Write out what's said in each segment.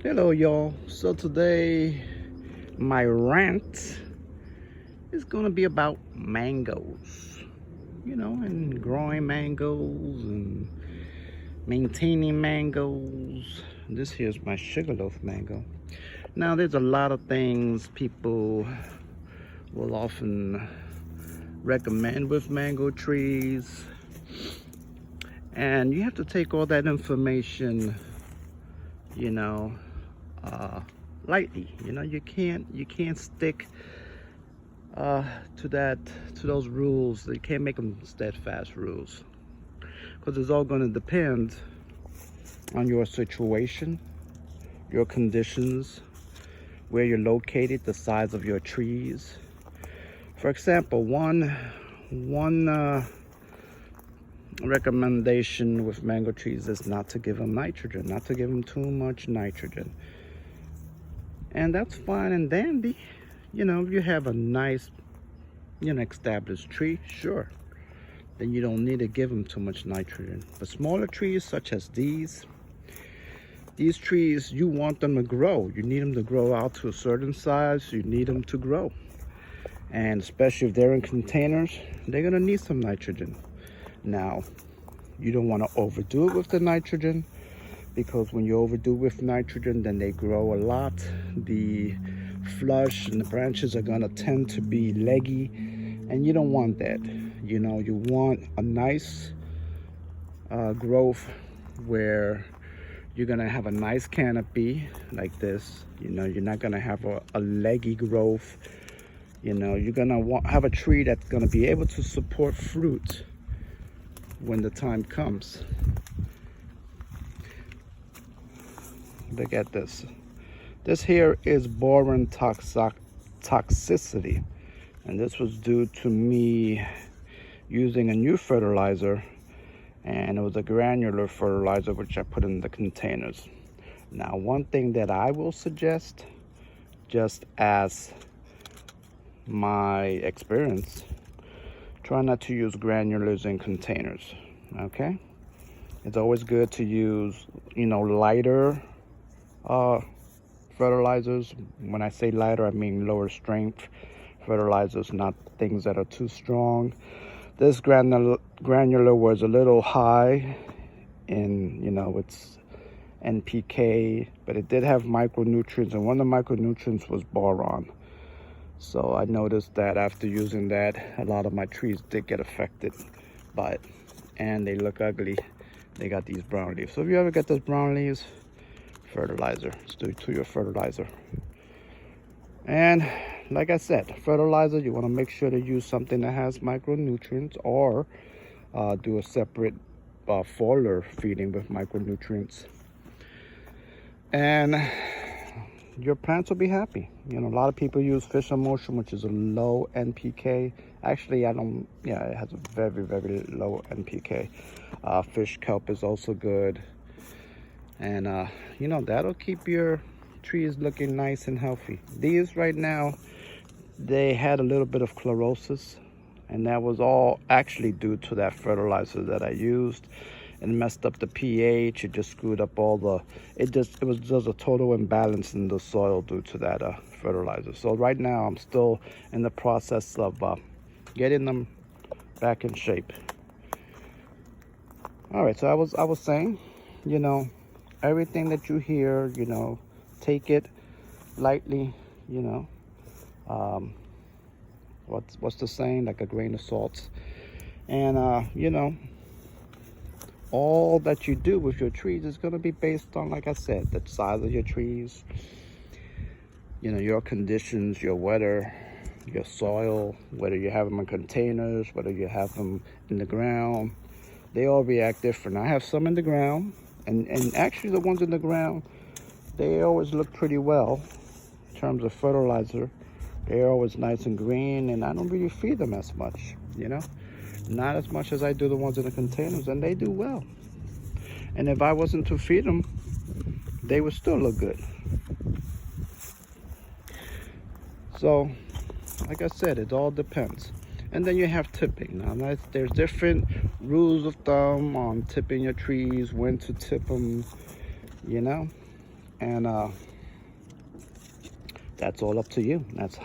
Hello y'all. So today my rant is gonna be about mangoes. And growing mangoes and maintaining mangoes. This here's my sugarloaf mango. Now there's a lot of things people will often recommend with mango trees. And you have to take all that information, you know, lightly. You can't stick to those rules. You can't make them steadfast rules, because it's all going to depend on your situation, your conditions, where you're located, the size of your trees. For example, one recommendation with mango trees is not to give them nitrogen, not to give them too much nitrogen. And that's fine and dandy. If you have a nice, established tree, sure, then you don't need to give them too much nitrogen. But smaller trees such as these trees, you want them to grow. You need them to grow out to a certain size. You need them to grow. And especially if they're in containers, they're gonna need some nitrogen. Now, you don't want to overdo it with the nitrogen, because when you overdo with nitrogen, then they grow a lot. The flush and the branches are gonna tend to be leggy, and you don't want that. You want a nice growth where you're gonna have a nice canopy like this. You're not gonna have a leggy growth. You're gonna have a tree that's gonna be able to support fruit when the time comes. Look at this. This here is boron toxicity, and this was due to me using a new fertilizer, and it was a granular fertilizer which I put in the containers. Now, one thing that I will suggest, just as my experience, try not to use granulars in containers. Okay, it's always good to use lighter fertilizers. When I say lighter, I mean lower strength fertilizers, not things that are too strong. This granular was a little high in its NPK, but it did have micronutrients, and one of the micronutrients was boron. So I noticed that after using that, a lot of my trees did get affected by it, and they look ugly. They got these brown leaves. So if you ever get those brown leaves, fertilizer. Stick to your fertilizer. And like I said, fertilizer, you want to make sure to use something that has micronutrients, or do a separate foliar feeding with micronutrients, and your plants will be happy. A lot of people use fish emulsion, which is a low NPK. Actually, it has a very, very low NPK. Fish kelp is also good. And, that'll keep your trees looking nice and healthy. These right now, they had a little bit of chlorosis, and that was all actually due to that fertilizer that I used. It messed up the pH. It just screwed up it was just a total imbalance in the soil due to that fertilizer. So right now I'm still in the process of getting them back in shape. All right, so I was saying, everything that you hear, take it lightly. What's the saying? Like a grain of salt. And all that you do with your trees is going to be based on, like I said, the size of your trees, your conditions, your weather, your soil, whether you have them in containers, whether you have them in the ground. They all react different. I have some in the ground, and actually the ones in the ground, they always look pretty well in terms of fertilizer. They're always nice and green, and I don't really feed them as much, not as much as I do the ones in the containers, and they do well. And if I wasn't to feed them, they would still look good. So, like I said, it all depends. And then you have tipping. Now, there's different rules of thumb on tipping your trees, when to tip them, And that's all up to you. That's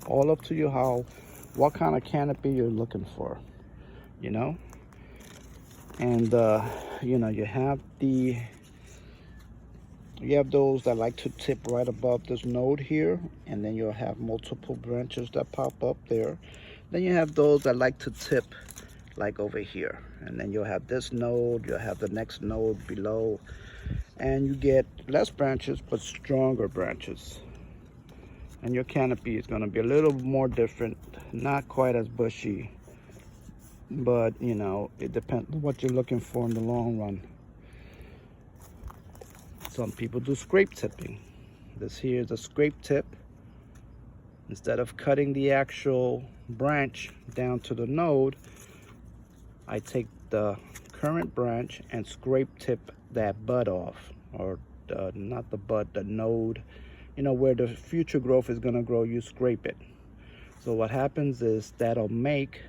all up to you what kind of canopy you're looking for, you know. And you have those that like to tip right above this node here, and then you'll have multiple branches that pop up there. Then you have those that like to tip like over here, and then you'll have this node, you'll have the next node below, and you get less branches but stronger branches. And your canopy is going to be a little more different, not quite as bushy, but it depends on what you're looking for in the long run. Some people do scrape tipping. This here is a scrape tip. Instead of cutting the actual branch down to the node, I take the current branch and scrape tip that bud off, or not the bud, the node. Where the future growth is going to grow, you scrape it. So what happens is that'll make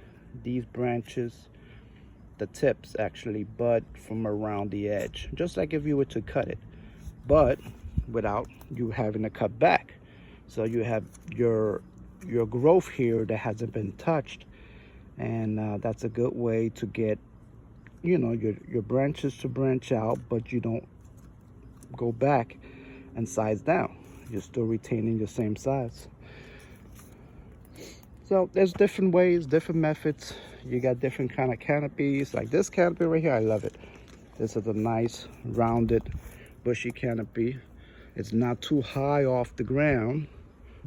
these branches, the tips actually bud from around the edge, just like if you were to cut it, but without you having to cut back. So you have your growth here that hasn't been touched, and that's a good way to get your branches to branch out, but you don't go back and size down. You're still retaining your same size. So there's different ways, different methods. You got different kind of canopies. Like this canopy right here, I love it. This is a nice rounded bushy canopy. It's not too high off the ground,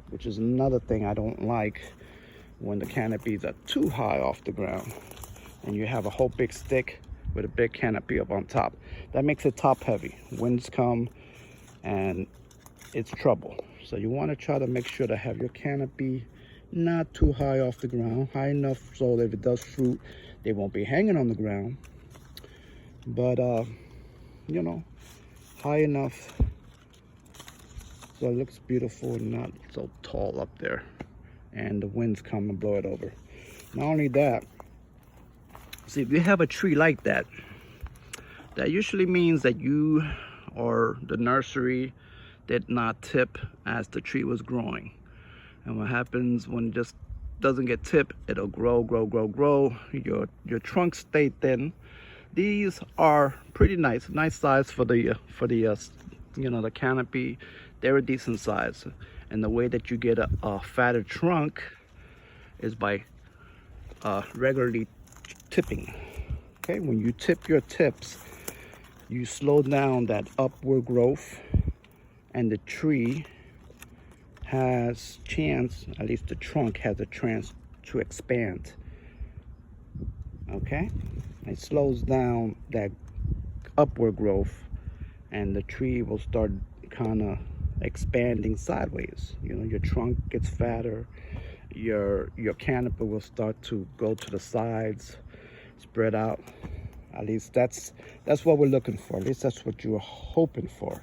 which is another thing I don't like, when the canopies are too high off the ground and you have a whole big stick with a big canopy up on top. That makes it top heavy. Winds come and it's trouble. So you want to try to make sure to have your canopy not too high off the ground, high enough so that if it does fruit, they won't be hanging on the ground, but high enough so it looks beautiful and not so tall up there and the winds come and blow it over. Not only that, see, if you have a tree like that, that usually means that you or the nursery did not tip as the tree was growing. And what happens when it just doesn't get tipped, it'll grow. Your trunks stay thin. These are pretty nice size for the the canopy. They're a decent size. And the way that you get a fatter trunk is by regularly tipping. Okay, when you tip your tips, you slow down that upward growth, and the tree has chance, at least the trunk has a chance to expand. Okay, it slows down that upward growth, and the tree will start kind of expanding sideways. Your trunk gets fatter, your canopy will start to go to the sides, spread out. At least that's what we're looking for. At least that's what you're hoping for.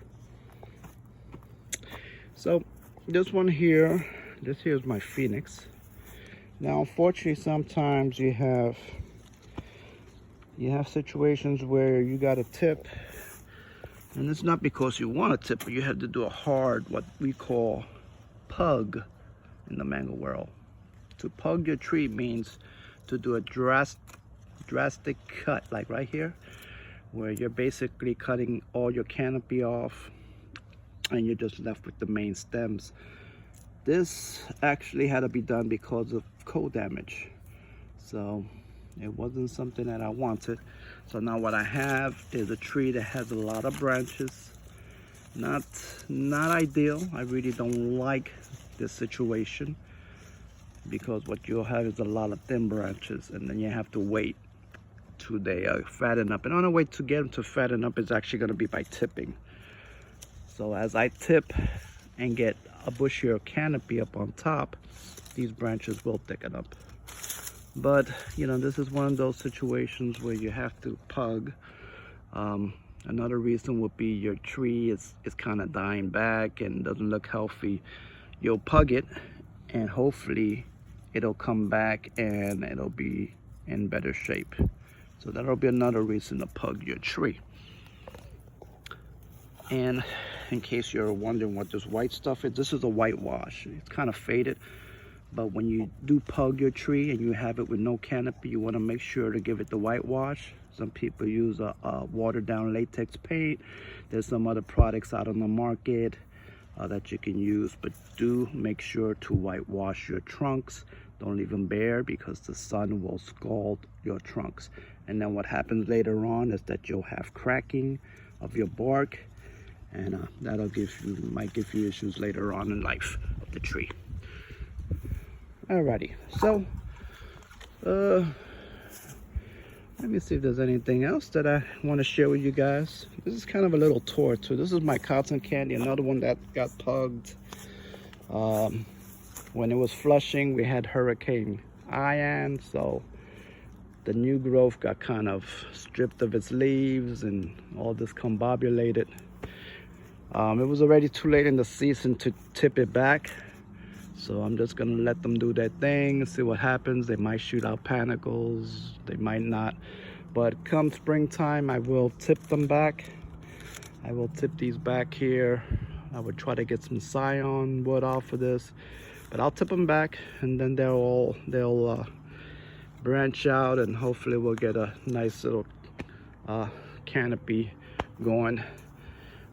So this one here, this here is my Phoenix. Now unfortunately, sometimes you have situations where you got to tip, and it's not because you want to tip, but you have to do a hard, what we call pug in the mango world. To pug your tree means to do a drastic cut, like right here, where you're basically cutting all your canopy off and you're just left with the main stems. This actually had to be done because of cold damage, so it wasn't something that I wanted. So now what I have is a tree that has a lot of branches. Not ideal. I really don't like this situation, because what you'll have is a lot of thin branches, and then you have to wait till they fatten up. And the only way to get them to fatten up is actually going to be by tipping. So as I tip and get a bushier canopy up on top, these branches will thicken up. But this is one of those situations where you have to pug. Another reason would be your tree is kind of dying back and doesn't look healthy. You'll pug it, and hopefully it'll come back and it'll be in better shape. So that'll be another reason to pug your tree. And in case you're wondering what this white stuff is, this is a whitewash. It's kind of faded, but when you do pug your tree and you have it with no canopy, you want to make sure to give it the whitewash. Some people use a watered down latex paint. There's some other products out on the market that you can use, but do make sure to whitewash your trunks. Don't leave them bare because the sun will scald your trunks. And then what happens later on is that you'll have cracking of your bark, and that'll might give you issues later on in life of the tree. Alrighty, so let me see if there's anything else that I want to share with you guys. This is kind of a little tour too. This is my cotton candy, another one that got pugged. When it was flushing, we had Hurricane Ian, so the new growth got kind of stripped of its leaves and all discombobulated. It was already too late in the season to tip it back, so I'm just gonna let them do their thing, see what happens. They might shoot out panicles, they might not, but come springtime I will tip them back. I will tip these back here. I would try to get some scion wood off of this, but I'll tip them back, and then they'll branch out, and hopefully we'll get a nice little canopy going,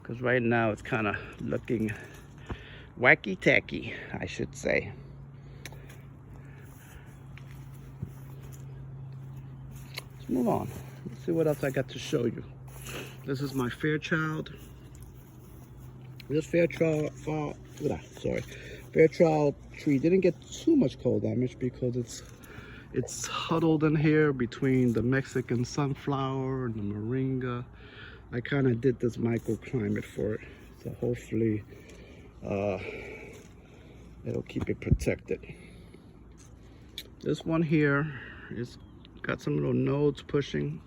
because right now it's kind of looking wacky tacky, I should say. Let's move on. Let's see what else I got to show you. This is my Fairchild. This Fairchild tree didn't get too much cold damage because it's huddled in here between the Mexican sunflower and the moringa. I kind of did this microclimate for it, so hopefully it'll keep it protected. This one here is got some little nodes pushing.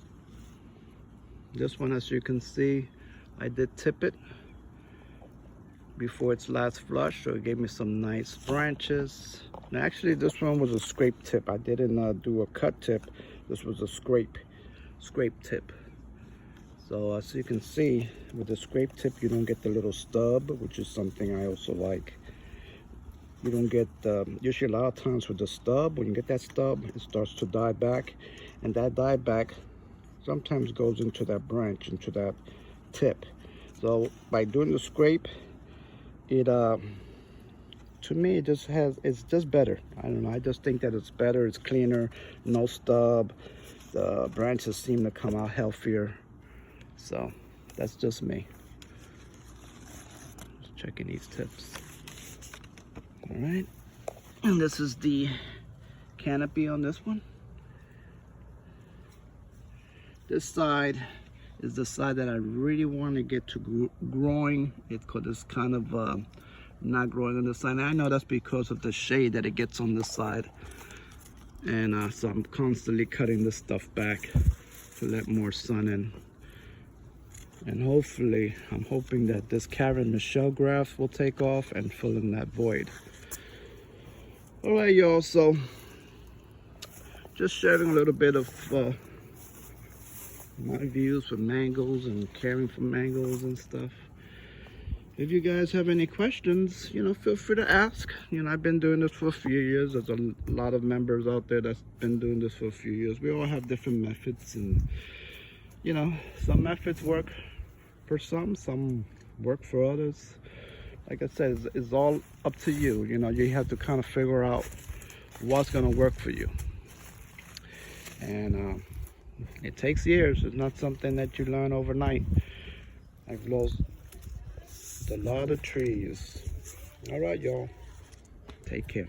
This one, as you can see, I did tip it before its last flush, so it gave me some nice branches. And actually this one was a scrape tip. I didn't do a cut tip. This was a scrape tip. So as you can see, with the scrape tip you don't get the little stub, which is something I also like. You don't get usually a lot of times with the stub, when you get that stub, it starts to die back, and that die back sometimes goes into that branch, into that tip. So by doing the scrape, it to me it's just better. I don't know, I just think that it's better, it's cleaner, no stub, the branches seem to come out healthier. So that's just me. Just checking these tips. All right, and this is the canopy on this one. This side is the side that I really want to get to growing. It's kind of not growing on this side. And I know that's because of the shade that it gets on this side. And so I'm constantly cutting this stuff back to let more sun in. And hopefully, I'm hoping that this Karen Michelle grass will take off and fill in that void. All right, y'all, so just sharing a little bit of my views for mangoes and caring for mangoes and stuff. If you guys have any questions, you know, feel free to ask. You know, I've been doing this for a few years. There's a lot of members out there that's been doing this for a few years. We all have different methods, and you know, some methods work for some work for others. Like I said, it's all up to you. You know, you have to kind of figure out what's going to work for you. And it takes years. It's not something that you learn overnight. I've lost a lot of trees. All right, y'all. Take care.